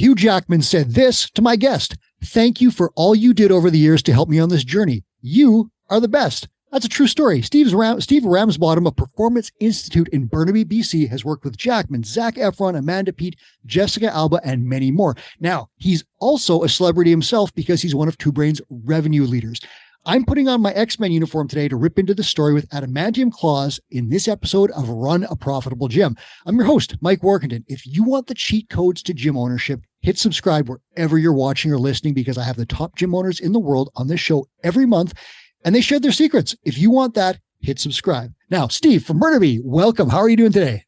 Hugh Jackman said this to my guest: "Thank you for all you did over the years to help me on this journey. You are the best." That's a true story. Steve Ramsbottom of Performance Institute in Burnaby, BC, has worked with Jackman, Zac Efron, Amanda Peet, Jessica Alba, and many more. Now, he's also a celebrity himself because he's one of Two Brain's revenue leaders. I'm putting on my X-Men uniform today to rip into the story with adamantium claws in this episode of Run a Profitable Gym. I'm your host, Mike Warkentin. If you want the cheat codes to gym ownership, hit subscribe wherever you're watching or listening, because I have the top gym owners in the world on this show every month, and they share their secrets. If you want that, hit subscribe. Now, Steve from Burnaby, welcome. How are you doing today?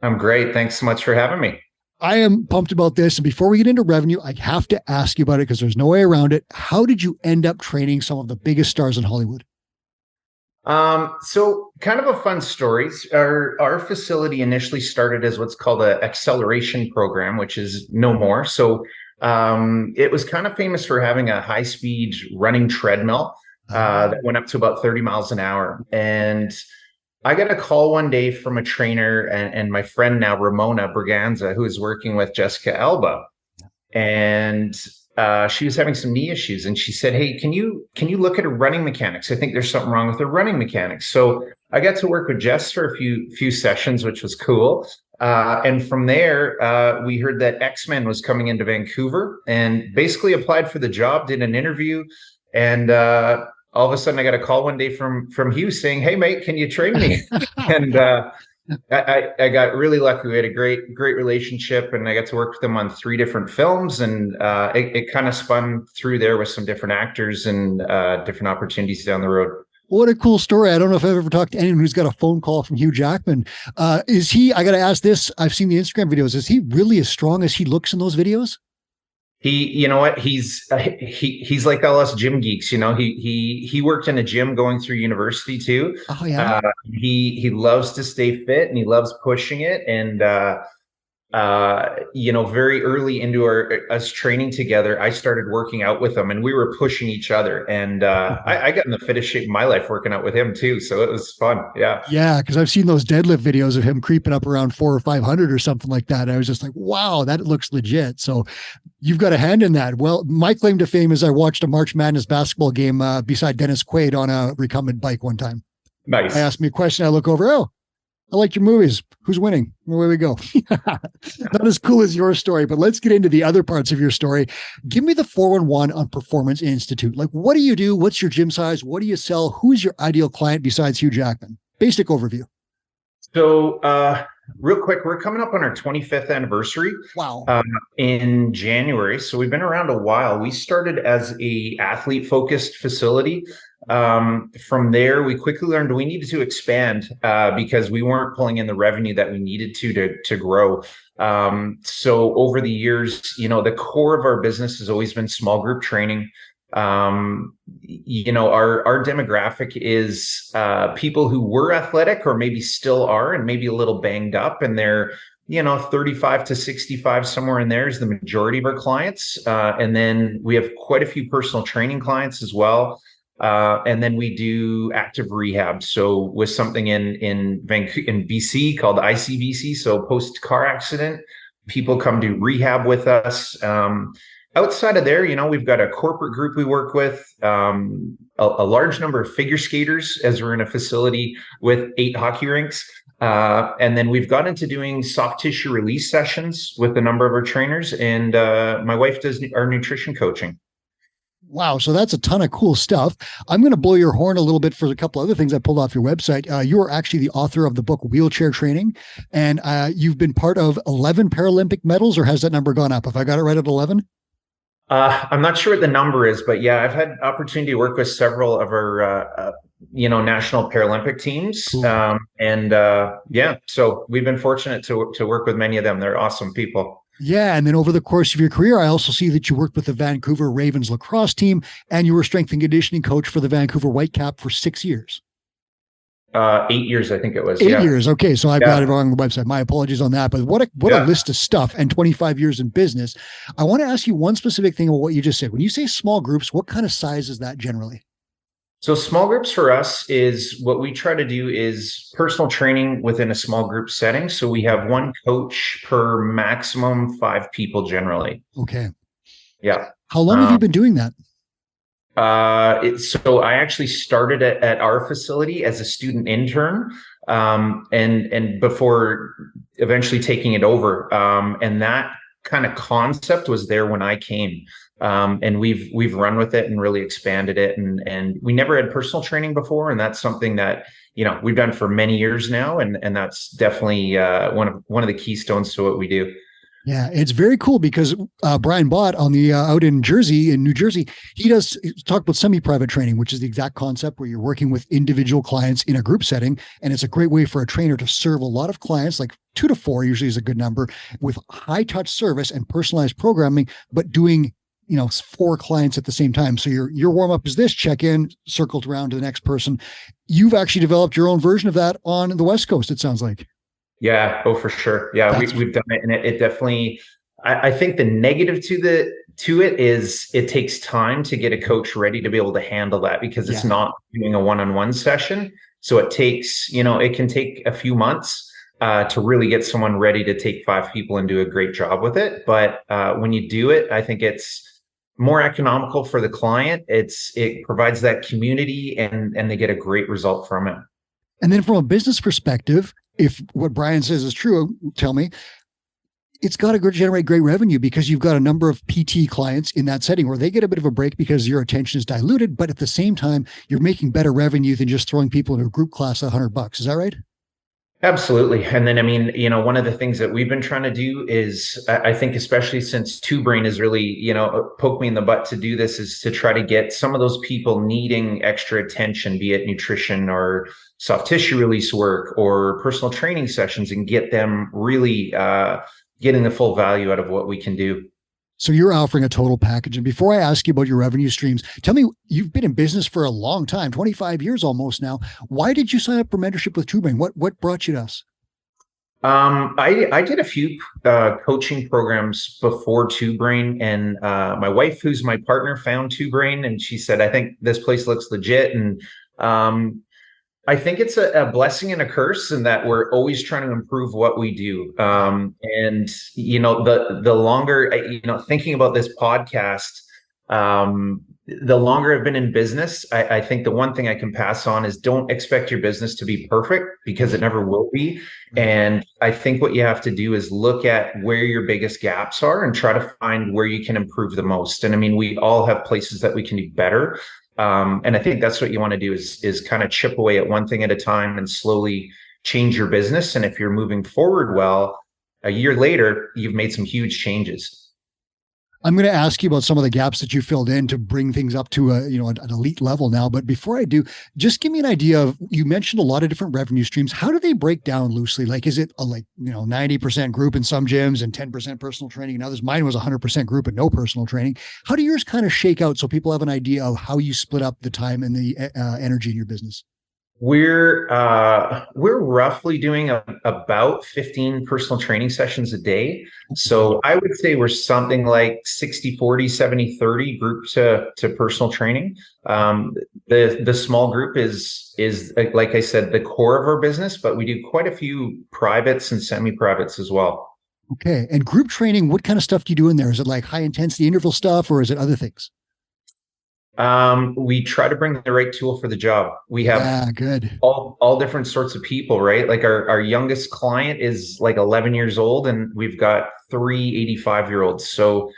I'm great. Thanks so much for having me. I am pumped about this. And before we get into revenue, I have to ask you about it because there's no way around it. How did you end up training some of the biggest stars in Hollywood? So kind of a fun story. Our facility initially started as what's called an acceleration program, which is no more. So it was kind of famous for having a high-speed running treadmill that went up to about 30 miles an hour. And I got a call one day from a trainer and my friend now, Ramona Braganza, who is working with Jessica Alba. And she was having some knee issues. And she said, "Hey, can you look at her running mechanics? I think there's something wrong with her running mechanics." So I got to work with Jess for a few sessions, which was cool. And from there, we heard that X-Men was coming into Vancouver and basically applied for the job, did an interview. And all of a sudden I got a call one day from Hugh saying, "Hey mate, can you train me?" And I got really lucky. We had a great relationship, and I got to work with him on 3 different films, and it kind of spun through there with some different actors and different opportunities down the road. What a cool story. I don't know if I've ever talked to anyone who's got a phone call from Hugh Jackman. Is he, I got to ask this, I've seen the Instagram videos, is he really as strong as he looks in those videos? You know what? He's like all us gym geeks. You know, he worked in a gym going through university too. Oh yeah. He loves to stay fit and he loves pushing it. And very early into us training together, I started working out with him, and we were pushing each other. And I got in the fittest shape of my life working out with him too. So it was fun. Yeah. Yeah. Cause I've seen those deadlift videos of him creeping up around 400 or 500 or something like that. I was just like, wow, that looks legit. So you've got a hand in that. Well, my claim to fame is I watched a March Madness basketball game beside Dennis Quaid on a recumbent bike one time. Nice. I asked me a question. I look over. Oh, I like your movies. Who's winning? Away we go. Not as cool as your story, but let's get into the other parts of your story. Give me the 411 on Performance Institute. Like, what do you do? What's your gym size? What do you sell? Who's your ideal client besides Hugh Jackman? Basic overview. So, real quick, we're coming up on our 25th anniversary. Wow. In January. So we've been around a while. We started as a athlete-focused facility. From there, we quickly learned we needed to expand because we weren't pulling in the revenue that we needed to grow. So over the years, the core of our business has always been small group training. Our demographic is people who were athletic or maybe still are and maybe a little banged up, and they're 35 to 65, somewhere in there is the majority of our clients. And then we have quite a few personal training clients as well. And then we do active rehab. So with something in BC called ICBC, so post car accident, people come do rehab with us. Outside of there, we've got a corporate group we work with, a large number of figure skaters, as we're in a facility with 8 hockey rinks. And then we've got into doing soft tissue release sessions with a number of our trainers. And my wife does our nutrition coaching. Wow. So that's a ton of cool stuff. I'm going to blow your horn a little bit for a couple other things I pulled off your website. You are actually the author of the book Wheelchair Training, and you've been part of 11 Paralympic medals, or has that number gone up? If I got it right at 11? I'm not sure what the number is, but yeah, I've had opportunity to work with several of our, national Paralympic teams. Cool. So we've been fortunate to work with many of them. They're awesome people. Yeah. And then over the course of your career, I also see that you worked with the Vancouver Ravens lacrosse team, and you were strength and conditioning coach for the Vancouver Whitecap for 6 years. 8 years, I think it was. 8 years. Okay. So I've got it wrong on the website. My apologies on that. But what a list of stuff, and 25 years in business. I want to ask you one specific thing about what you just said. When you say small groups, what kind of size is that generally? So small groups for us is what we try to do is personal training within a small group setting. So we have one coach per maximum 5 people generally. Okay. Yeah. How long have you been doing that? So I actually started at our facility as a student intern, and before eventually taking it over. And that kind of concept was there when I came. And we've run with it and really expanded it. And we never had personal training before, and that's something that we've done for many years now, and that's definitely one of the keystones to what we do. Yeah, it's very cool because Brian Bott on the out in New Jersey, he does talk about semi-private training, which is the exact concept where you're working with individual clients in a group setting. And it's a great way for a trainer to serve a lot of clients, like 2 to 4 usually is a good number, with high touch service and personalized programming, but doing 4 clients at the same time. So your warm up is this: check in, circled around to the next person. You've actually developed your own version of that on the West Coast, it sounds like. Yeah. Oh, for sure. Yeah. We've done it, and it definitely, I think the negative to it is it takes time to get a coach ready to be able to handle that, because it's not doing a one-on-one session. So it takes, it can take a few months to really get someone ready to take 5 people and do a great job with it. But when you do it, I think it's more economical for the client. It provides that community, and they get a great result from it. And then from a business perspective, if what Brian says is true, tell me, it's got to generate great revenue because you've got a number of PT clients in that setting where they get a bit of a break because your attention is diluted, but at the same time, you're making better revenue than just throwing people into a group class at $100. Is that right? Absolutely. And then, one of the things that we've been trying to do is, I think, especially since Two Brain has really, poked me in the butt to do this, is to try to get some of those people needing extra attention, be it nutrition or soft tissue release work or personal training sessions, and get them really getting the full value out of what we can do. So you're offering a total package. And before I ask you about your revenue streams, tell me, you've been in business for a long time, 25 years almost now. Why did you sign up for mentorship with Two Brain? What brought you to us? I did a few coaching programs before Two Brain, and my wife, who's my partner, found Two Brain, and she said, I think this place looks legit. And I think it's a blessing and a curse in that we're always trying to improve what we do. And the longer, thinking about this podcast, the longer I've been in business, I think the one thing I can pass on is don't expect your business to be perfect, because it never will be. And I think what you have to do is look at where your biggest gaps are and try to find where you can improve the most. And we all have places that we can do better. And I think that's what you want to do is kind of chip away at one thing at a time and slowly change your business. And if you're moving forward well, a year later, you've made some huge changes. I'm going to ask you about some of the gaps that you filled in to bring things up to an elite level now. But before I do, just give me an idea of, you mentioned a lot of different revenue streams. How do they break down loosely? Like, is it 90% group in some gyms and 10% personal training in others? Mine was 100% group and no personal training. How do yours kind of shake out so people have an idea of how you split up the time and the energy in your business? We're roughly doing about 15 personal training sessions a day. So I would say we're something like 60-40, 70-30 group to personal training. The small group is like I said, the core of our business, but we do quite a few privates and semi-privates as well. Okay. And group training, what kind of stuff do you do in there? Is it like high intensity interval stuff, or is it other things? We try to bring the right tool for the job. We have good. all different sorts of people, right? Like our youngest client is like 11 years old, and we've got 3 85-year-olds. So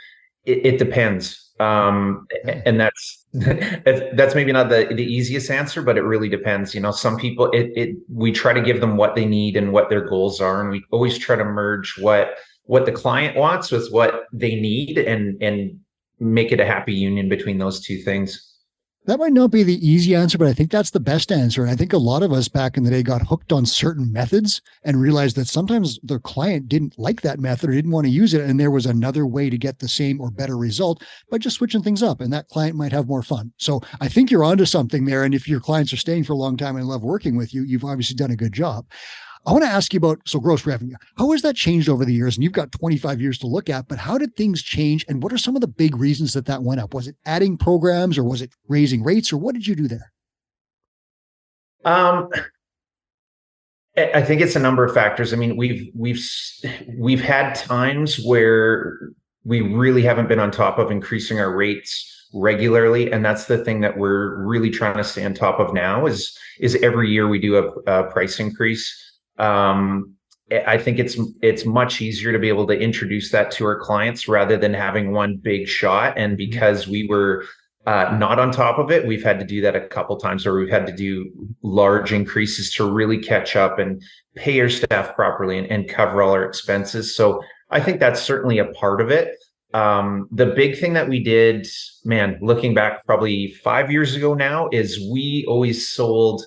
it depends. And that's maybe not the easiest answer, but it really depends. Some people, we try to give them what they need and what their goals are. And we always try to merge what the client wants with what they need, and make it a happy union between those two things. That might not be the easy answer, but I think that's the best answer. And I think a lot of us back in the day got hooked on certain methods and realized that sometimes the client didn't like that method or didn't want to use it. And there was another way to get the same or better result by just switching things up. And that client might have more fun. So I think you're onto something there. And if your clients are staying for a long time and love working with you, you've obviously done a good job. I want to ask you about, gross revenue. How has that changed over the years? And you've got 25 years to look at, but how did things change? And what are some of the big reasons that went up? Was it adding programs, or was it raising rates, or what did you do there? Um, I think it's a number of factors. I mean, we've had times where we really haven't been on top of increasing our rates regularly, and that's the thing that we're really trying to stay on top of now. Is every year we do a price increase. I think it's much easier to be able to introduce that to our clients rather than having one big shot. And because we were not on top of it, we've had to do that a couple times, where we've had to do large increases to really catch up and pay our staff properly and cover all our expenses. So I think that's certainly a part of it. The big thing that we did, man, looking back probably 5 years ago now, is we always sold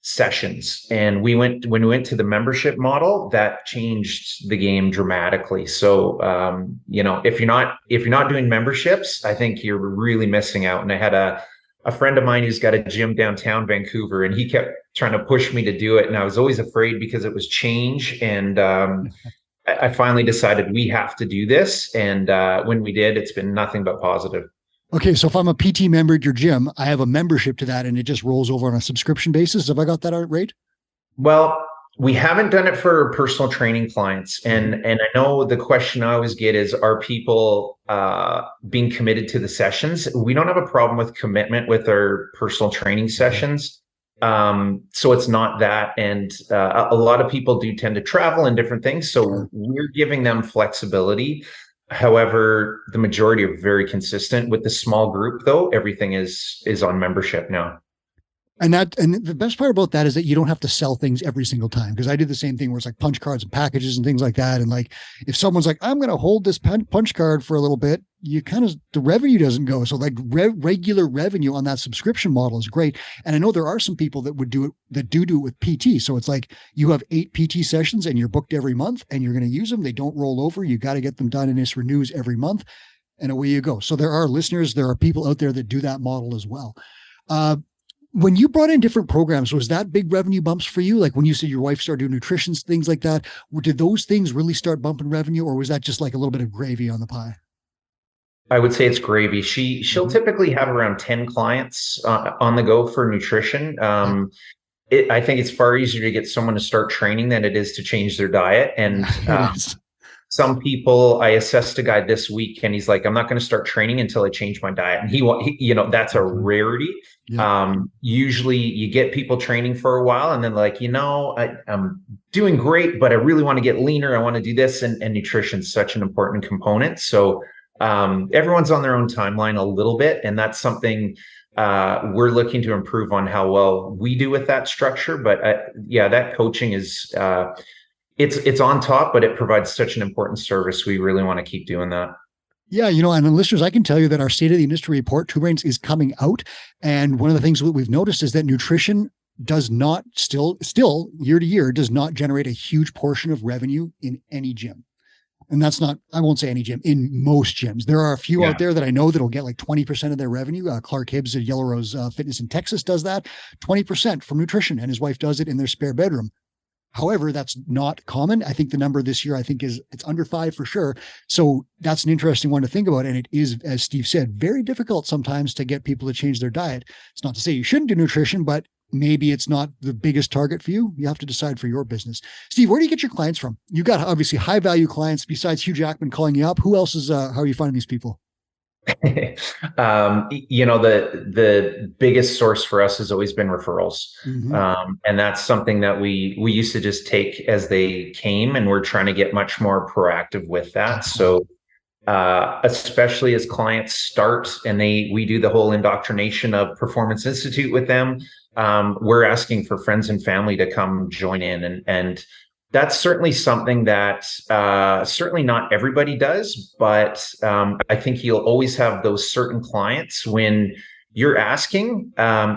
sessions, and when we went to the membership model, that changed the game dramatically. So if you're not doing memberships, I think you're really missing out. And I had a friend of mine who's got a gym downtown Vancouver, and he kept trying to push me to do it, and I was always afraid because it was change. And I finally decided we have to do this, and when we did, it's been nothing but positive. Okay, so if I'm a PT member at your gym, I have a membership to that, and it just rolls over on a subscription basis. Have I got that right? Well, we haven't done it for personal training clients. And I know the question I always get is, are people being committed to the sessions? We don't have a problem with commitment with our personal training sessions. So it's not that. And a lot of people do tend to travel and different things. So we're giving them flexibility. However, the majority are very consistent. With the small group, though, everything is on membership now. And the best part about that is that you don't have to sell things every single time. Because I did the same thing where it's like punch cards and packages and things like that. And like, if someone's like, I'm going to hold this punch card for a little bit, the revenue doesn't go. So like regular revenue on that subscription model is great. And I know there are some people that would do it, that do it with PT. So it's like you have 8 PT sessions and you're booked every month and you're going to use them. They don't roll over. You got to get them done, and this renews every month, and away you go. So there are people out there that do that model as well. When you brought in different programs, was that big revenue bumps for you? Like when you said your wife started doing nutrition, things like that, did those things really start bumping revenue, or was that just like a little bit of gravy on the pie? I would say it's gravy. She'll typically have around 10 clients on the go for nutrition. I think it's far easier to get someone to start training than it is to change their diet. And some people, I assessed a guy this week, and he's like, I'm not going to start training until I change my diet. And he that's a rarity. Yeah. Usually you get people training for a while, and then like, I'm doing great, but I really want to get leaner. I want to do this. And nutrition is such an important component. So everyone's on their own timeline a little bit. And that's something we're looking to improve on, how well we do with that structure. But that coaching is, it's on top, but it provides such an important service. We really want to keep doing that. Yeah, and the listeners, I can tell you that our State of the Industry report, Two Brains, is coming out. And one of the things that we've noticed is that nutrition does not still year to year does not generate a huge portion of revenue in any gym. And that's not, I won't say any gym, in most gyms. There are a few out there that I know that'll get like 20% of their revenue. Clark Hibbs at Yellow Rose Fitness in Texas does that, 20% from nutrition, and his wife does it in their spare bedroom. However, that's not common. I think the number this year, it's under 5 for sure. So that's an interesting one to think about. And it is, as Steve said, very difficult sometimes to get people to change their diet. It's not to say you shouldn't do nutrition, but maybe it's not the biggest target for you. You have to decide for your business. Steve, where do you get your clients from? You got obviously high value clients besides Hugh Jackman calling you up. Who else is, how are you finding these people? The biggest source for us has always been referrals. And that's something that we used to just take as they came, and we're trying to get much more proactive with that. So especially as clients start and we do the whole indoctrination of Performance Institute with them, we're asking for friends and family to come join in, and that's certainly something that certainly not everybody does, but I think you'll always have those certain clients when you're asking,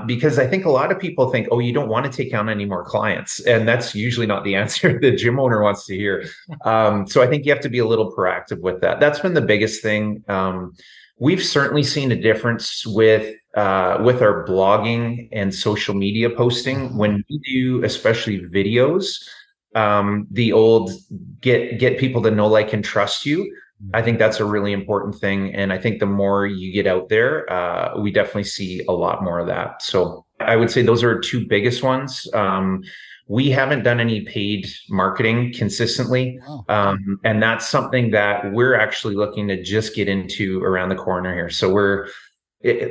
because I think a lot of people think, oh, you don't want to take on any more clients. And that's usually not the answer the gym owner wants to hear. So I think you have to be a little proactive with that. That's been the biggest thing. We've certainly seen a difference with our blogging and social media posting. When we do, especially videos, the old get people to know, like, and trust you. I think that's a really important thing. And I think the more you get out there, we definitely see a lot more of that. So I would say those are two biggest ones. We haven't done any paid marketing consistently. Wow. And that's something that we're actually looking to just get into around the corner here. So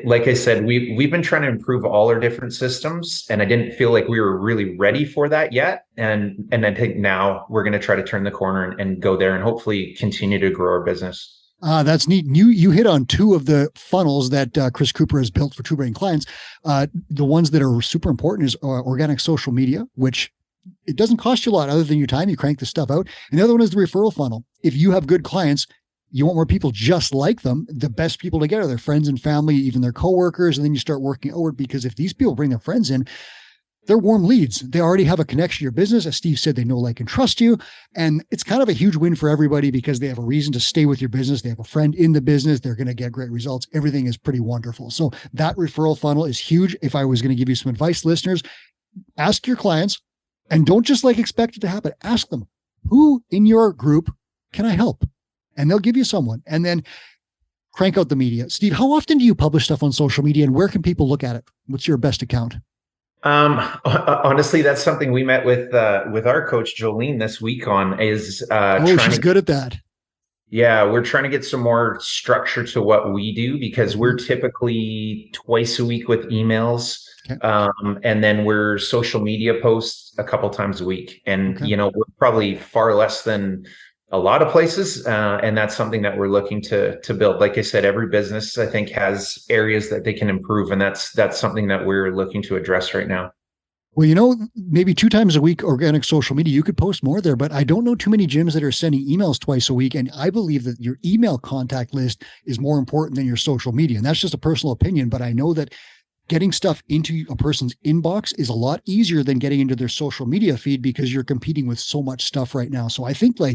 like I said, we've been trying to improve all our different systems, and I didn't feel like we were really ready for that yet. And I think now we're going to try to turn the corner and go there and hopefully continue to grow our business. That's neat. You hit on two of the funnels that Chris Cooper has built for Two Brain clients. The ones that are super important is organic social media, which it doesn't cost you a lot other than your time. You crank the stuff out. And the other one is the referral funnel. If you have good clients, you want more people just like them. The best people to get are their friends and family, even their coworkers. And then you start working outward, because if these people bring their friends in, they're warm leads. They already have a connection to your business. As Steve said, they know, like, and trust you. And it's kind of a huge win for everybody because they have a reason to stay with your business. They have a friend in the business. They're going to get great results. Everything is pretty wonderful. So that referral funnel is huge. If I was going to give you some advice, listeners, ask your clients, and don't just expect it to happen. Ask them, who in your group can I help? And they'll give you someone. And then crank out the media. Steve, how often do you publish stuff on social media, and where can people look at it? What's your best account? Honestly, that's something we met with our coach Jolene this week on is she's good at that. Yeah, we're trying to get some more structure to what we do, because we're typically twice a week with emails. Okay. And then we're social media posts a couple times a week. And, we're probably far less than a lot of places. And that's something that we're looking to build. Like I said, every business, I think, has areas that they can improve. And that's something that we're looking to address right now. Well, maybe 2 times a week, organic social media, you could post more there, but I don't know too many gyms that are sending emails twice a week. And I believe that your email contact list is more important than your social media. And that's just a personal opinion, but I know that getting stuff into a person's inbox is a lot easier than getting into their social media feed, because you're competing with so much stuff right now. So I think 2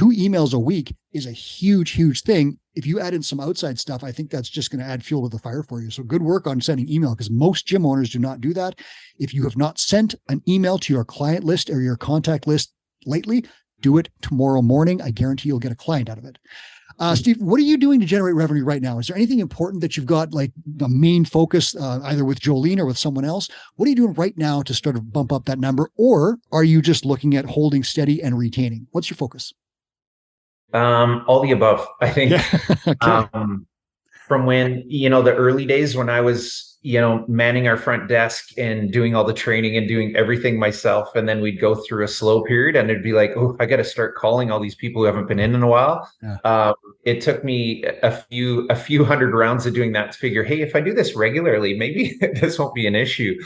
emails a week is a huge, huge thing. If you add in some outside stuff, I think that's just going to add fuel to the fire for you. So good work on sending email, because most gym owners do not do that. If you have not sent an email to your client list or your contact list lately, do it tomorrow morning. I guarantee you'll get a client out of it. Steve, what are you doing to generate revenue right now? Is there anything important that you've got, like the main focus, either with Jolene or with someone else? What are you doing right now to start to bump up that number? Or are you just looking at holding steady and retaining? What's your focus? All the above, I think. Yeah. Okay. From when, the early days when I was, manning our front desk and doing all the training and doing everything myself. And then we'd go through a slow period and it'd be like, oh, I got to start calling all these people who haven't been in a while. Yeah. It took me a few hundred rounds of doing that to figure, hey, if I do this regularly, maybe this won't be an issue.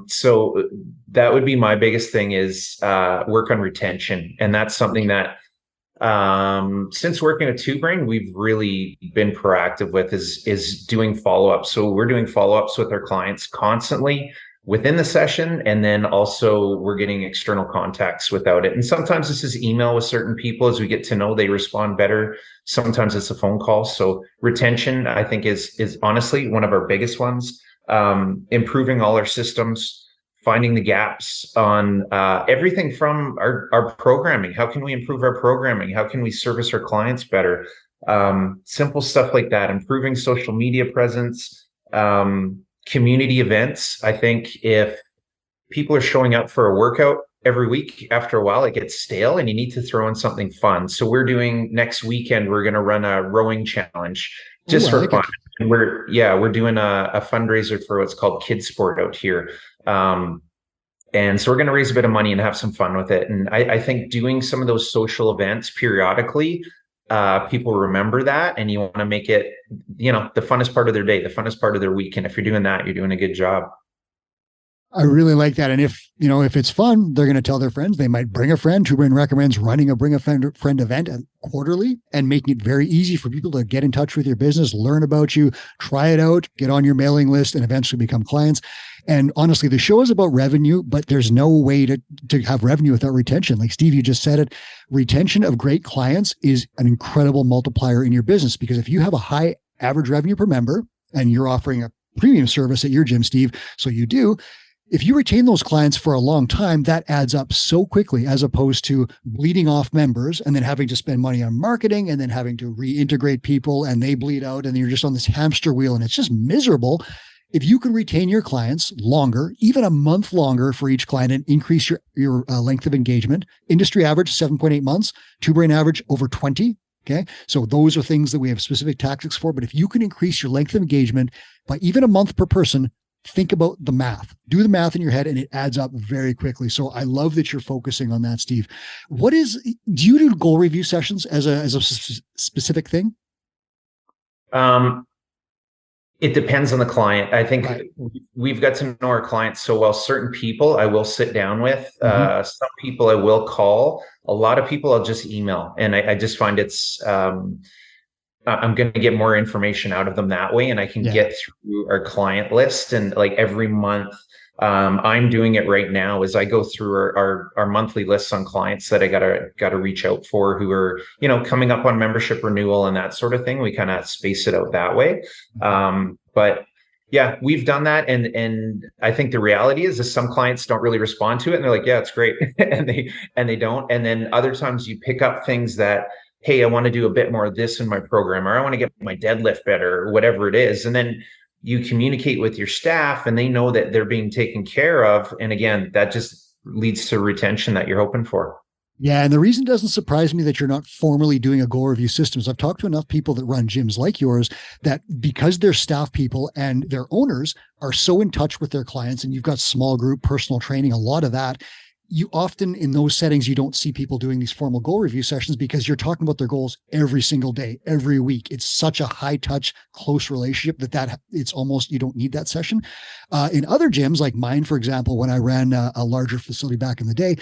So that would be my biggest thing is work on retention. And that's something that since working at Two Brain, we've really been proactive with is doing follow-ups. So we're doing follow-ups with our clients constantly within the session. And then also we're getting external contacts without it. And sometimes this is email with certain people. As we get to know, they respond better. Sometimes it's a phone call. So retention, I think, is honestly one of our biggest ones. Improving all our systems, finding the gaps on everything from our programming. How can we improve our programming? How can we service our clients better? Simple stuff like that. Improving social media presence, community events. I think if people are showing up for a workout every week, after a while it gets stale and you need to throw in something fun. So we're doing next weekend, we're going to run a rowing challenge just for fun. And we're doing a fundraiser for what's called Kids Sport out here. And so we're going to raise a bit of money and have some fun with it. And I think doing some of those social events periodically, people remember that, and you want to make it, the funnest part of their day, the funnest part of their week. And if you're doing that, you're doing a good job. I really like that. And if it's fun, they're going to tell their friends. They might bring a friend. Two Brain recommends running a bring a friend event quarterly and making it very easy for people to get in touch with your business, learn about you, try it out, get on your mailing list, and eventually become clients. And honestly, the show is about revenue, but there's no way to have revenue without retention. Like Steve, you just said it, retention of great clients is an incredible multiplier in your business, because if you have a high average revenue per member and you're offering a premium service at your gym, Steve, so you do, if you retain those clients for a long time, that adds up so quickly, as opposed to bleeding off members and then having to spend money on marketing and then having to reintegrate people and they bleed out and you're just on this hamster wheel and it's just miserable. if you can retain your clients longer, even a month longer for each client, and increase your length of engagement, industry average 7.8 months, Two Brain average over 20. Okay. So those are things that we have specific tactics for. But if you can increase your length of engagement by even a month per person, think about the math, do the math in your head, and it adds up very quickly. So I love that you're focusing on that, Steve. Do you do goal review sessions as a specific thing? It depends on the client. I think Right. we've got to know our clients so well. Certain people I will sit down with. Some people I will call. A lot of people I'll just email. And I just find I'm going to get more information out of them that way. And I can get through our client list. And like every month, I'm doing it right now as I go through our monthly lists on clients that I gotta reach out for, who are, coming up on membership renewal and that sort of thing. We kind of space it out that way. But yeah, we've done that. And I think the reality is some clients don't really respond to it, and they're like, yeah, it's great. and they don't. And then other times you pick up things that, hey, I want to do a bit more of this in my program, or I want to get my deadlift better, or whatever it is. And then you communicate with your staff and they know that they're being taken care of. And again, that just leads to retention that you're hoping for. Yeah. And the reason it doesn't surprise me that you're not formally doing a goal review systems. I've talked to enough people that run gyms like yours that because their staff people and their owners are so in touch with their clients, and you've got small group personal training, a lot of that, you often in those settings, you don't see people doing these formal goal review sessions because you're talking about their goals every single day, every week. It's such a high touch, close relationship that it's almost, you don't need that session. In other gyms like mine, for example, when I ran a larger facility back in the day,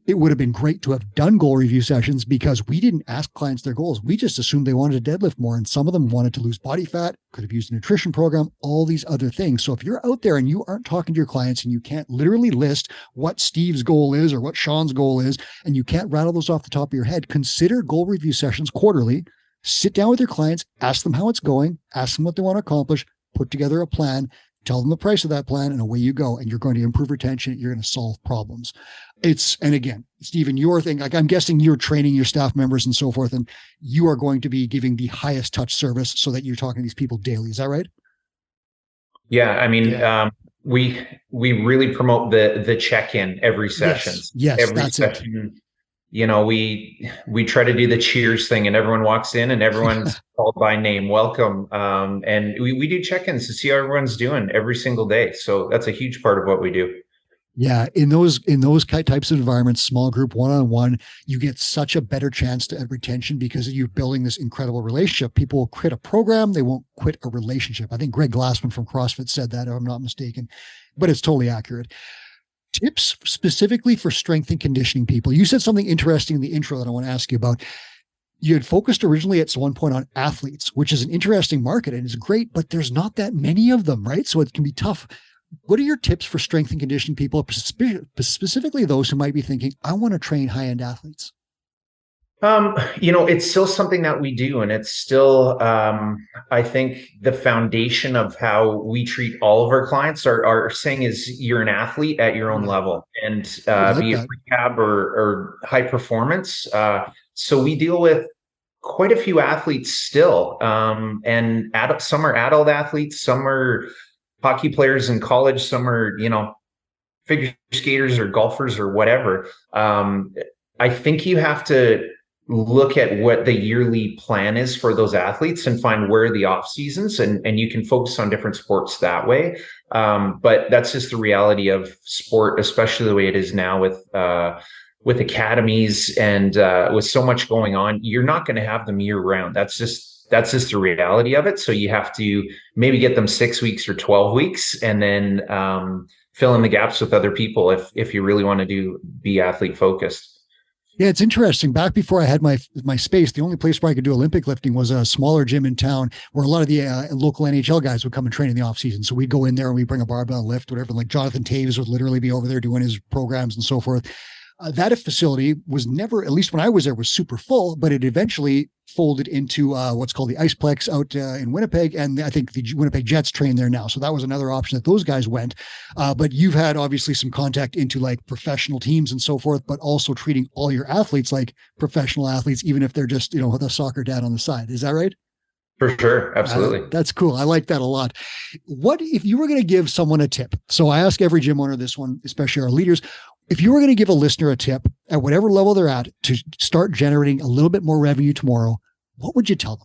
it would have been great to have done goal review sessions because we didn't ask clients their goals. We just assumed they wanted to deadlift more. And some of them wanted to lose body fat, could have used a nutrition program, all these other things. So if you're out there and you aren't talking to your clients and you can't literally list what Steve's goal is or what Sean's goal is, and you can't rattle those off the top of your head, consider goal review sessions quarterly. Sit down with your clients, ask them how it's going, ask them what they want to accomplish, put together a plan, tell them the price of that plan, and away you go. And you're going to improve retention. You're going to solve problems. And again, Stephen, your thing, like I'm guessing you're training your staff members and so forth, and you are going to be giving the highest touch service so that you're talking to these people daily. Is that right? Yeah. I mean, we really promote the check-in every session. Yes, every that's session. It. We try to do the cheers thing, and everyone walks in and everyone's called by name, welcome. And we do check-ins to see how everyone's doing every single day. So that's a huge part of what we do. Yeah, in those types of environments, small group, one-on-one, you get such a better chance to retention because you're building this incredible relationship. People will quit a program, they won't quit a relationship. I think Greg Glassman from CrossFit said that, if I'm not mistaken, but it's totally accurate. Tips specifically for strength and conditioning people. You said something interesting in the intro that I want to ask you about. You had focused originally at one point on athletes, which is an interesting market and is great, but there's not that many of them, right? So it can be tough. What are your tips for strength and conditioning people, specifically those who might be thinking, I want to train high-end athletes? It's still something that we do, and it's still, I think the foundation of how we treat all of our clients are saying is you're an athlete at your own level, and be it rehab or high performance. So we deal with quite a few athletes still, and some are adult athletes, some are hockey players in college, some are, figure skaters or golfers or whatever. I think you have to look at what the yearly plan is for those athletes and find where the off seasons, and you can focus on different sports that way. But that's just the reality of sport, especially the way it is now with academies and with so much going on. You're not going to have them year round. That's just the reality of it. So you have to maybe get them 6 weeks or 12 weeks, and then fill in the gaps with other people if you really want to be athlete focused. Yeah, it's interesting. Back before I had my space, the only place where I could do Olympic lifting was a smaller gym in town where a lot of the local NHL guys would come and train in the off season. So we'd go in there and we'd bring a barbell lift, whatever. Like Jonathan Taves would literally be over there doing his programs and so forth. That facility was never, at least when I was there, was super full, but it eventually folded into what's called the Iceplex out in Winnipeg. And I think the Winnipeg Jets train there now. So that was another option that those guys went. But you've had obviously some contact into like professional teams and so forth, but also treating all your athletes like professional athletes, even if they're just, the soccer dad on the side. Is that right? For sure. Absolutely. That's cool. I like that a lot. What if you were going to give someone a tip? So I ask every gym owner this one, especially our leaders. If you were going to give a listener a tip at whatever level they're at to start generating a little bit more revenue tomorrow, what would you tell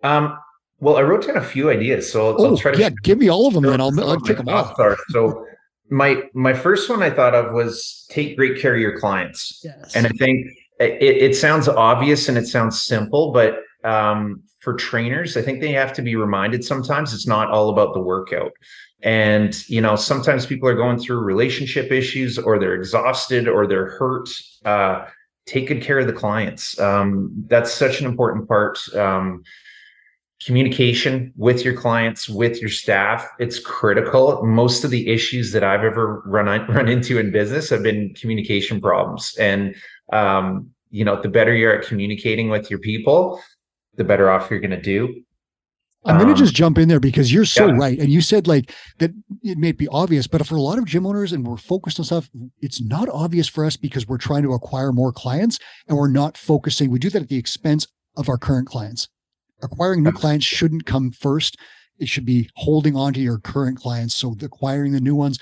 them? Well, I wrote down a few ideas, so I'll try to give me all of them. Then I'll check them all. So my first one I thought of was take great care of your clients. Yes. And I think it sounds obvious and it sounds simple, but for trainers, I think they have to be reminded sometimes it's not all about the workout. And, sometimes people are going through relationship issues, or they're exhausted, or they're hurt. Take good care of the clients. That's such an important part. Communication with your clients, with your staff, it's critical. Most of the issues that I've ever run into in business have been communication problems. And, the better you're at communicating with your people, the better off you're going to do. I'm going to just jump in there because you're so right. And you said like that it may be obvious, but for a lot of gym owners and we're focused on stuff, it's not obvious for us because we're trying to acquire more clients and we're not focusing. We do that at the expense of our current clients. Acquiring new clients shouldn't come first. It should be holding on to your current clients. So acquiring the new ones,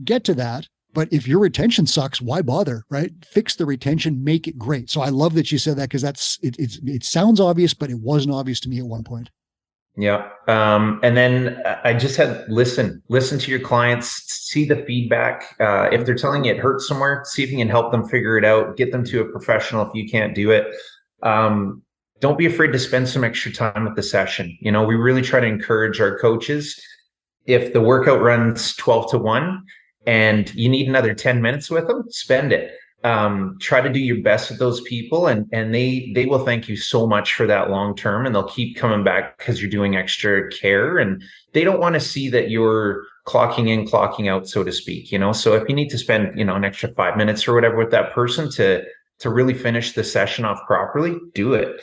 get to that. But if your retention sucks, why bother, right? Fix the retention, make it great. So I love that you said that because it sounds obvious, but it wasn't obvious to me at one point. Yeah. And then I just had listen to your clients, see the feedback. If they're telling you it hurts somewhere, see if you can help them figure it out, get them to a professional if you can't do it. Don't be afraid to spend some extra time with the session. We really try to encourage our coaches. If the workout runs 12 to 1 and you need another 10 minutes with them, spend it. Try to do your best with those people, and they will thank you so much for that long term, and they'll keep coming back because you're doing extra care, and they don't want to see that you're clocking in, clocking out, so to speak. So if you need to spend an extra 5 minutes or whatever with that person to really finish the session off properly, do it.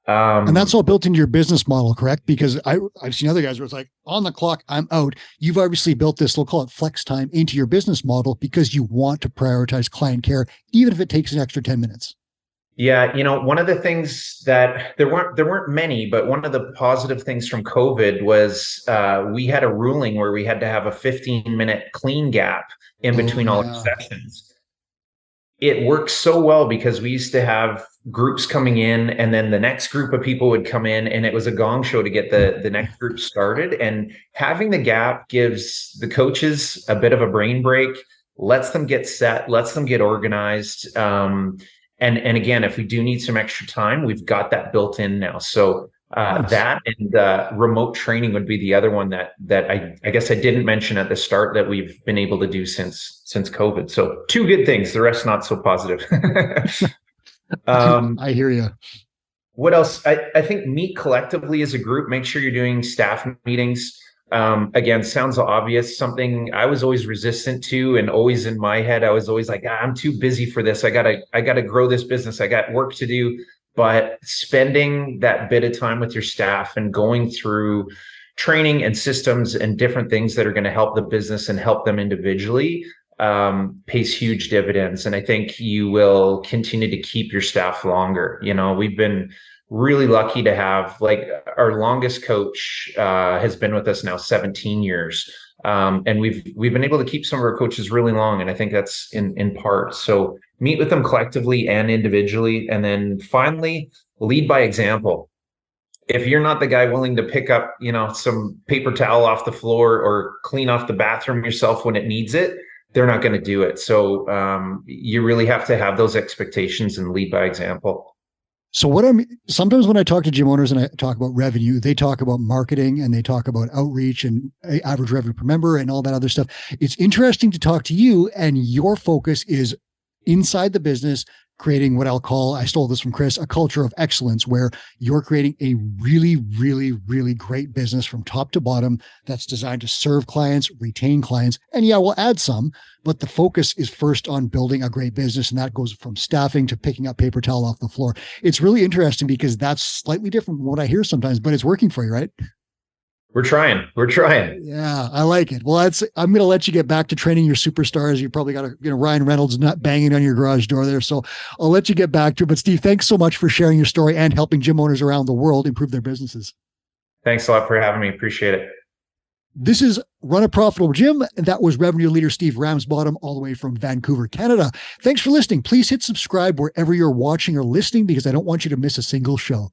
And that's all built into your business model, correct? Because I've seen other guys where it's like, on the clock, I'm out. You've obviously built this, we'll call it flex time, into your business model because you want to prioritize client care, even if it takes an extra 10 minutes. Yeah. One of the things that there weren't many, but one of the positive things from COVID was we had a ruling where we had to have a 15-minute clean gap in between all our sessions. It works so well because we used to have groups coming in, and then the next group of people would come in, and it was a gong show to get the next group started. And having the gap gives the coaches a bit of a brain break, lets them get set, lets them get organized. And again, if we do need some extra time, we've got that built in now. So that and remote training would be the other one that I guess I didn't mention at the start that we've been able to do since COVID. So 2 good things, the rest not so positive. I hear you. What else? I think meet collectively as a group. Make sure you're doing staff meetings. Again, sounds obvious. Something I was always resistant to, and always in my head, I was always like, I'm too busy for this. I gotta grow this business. I got work to do. But spending that bit of time with your staff and going through training and systems and different things that are going to help the business and help them individually pays huge dividends. And I think you will continue to keep your staff longer. We've been really lucky to have, like, our longest coach has been with us now 17 years. And we've been able to keep some of our coaches really long. And I think that's in part. So meet with them collectively and individually. And then finally, lead by example. If you're not the guy willing to pick up, some paper towel off the floor or clean off the bathroom yourself when it needs it, they're not going to do it. So you really have to have those expectations and lead by example. So sometimes when I talk to gym owners and I talk about revenue, they talk about marketing and they talk about outreach and average revenue per member and all that other stuff. It's interesting to talk to you, and your focus is inside the business, creating what I'll call, I stole this from Chris, a culture of excellence, where you're creating a really, really, really great business from top to bottom that's designed to serve clients, retain clients. And yeah, we'll add some, but the focus is first on building a great business. And that goes from staffing to picking up paper towel off the floor. It's really interesting because that's slightly different from what I hear sometimes, but it's working for you, right? We're trying. We're trying. Yeah, I like it. Well, I'm going to let you get back to training your superstars. You probably got Ryan Reynolds not banging on your garage door there. So I'll let you get back to it. But Steve, thanks so much for sharing your story and helping gym owners around the world improve their businesses. Thanks a lot for having me. Appreciate it. This is Run a Profitable Gym, and that was revenue leader Steve Ramsbottom all the way from Vancouver, Canada. Thanks for listening. Please hit subscribe wherever you're watching or listening because I don't want you to miss a single show.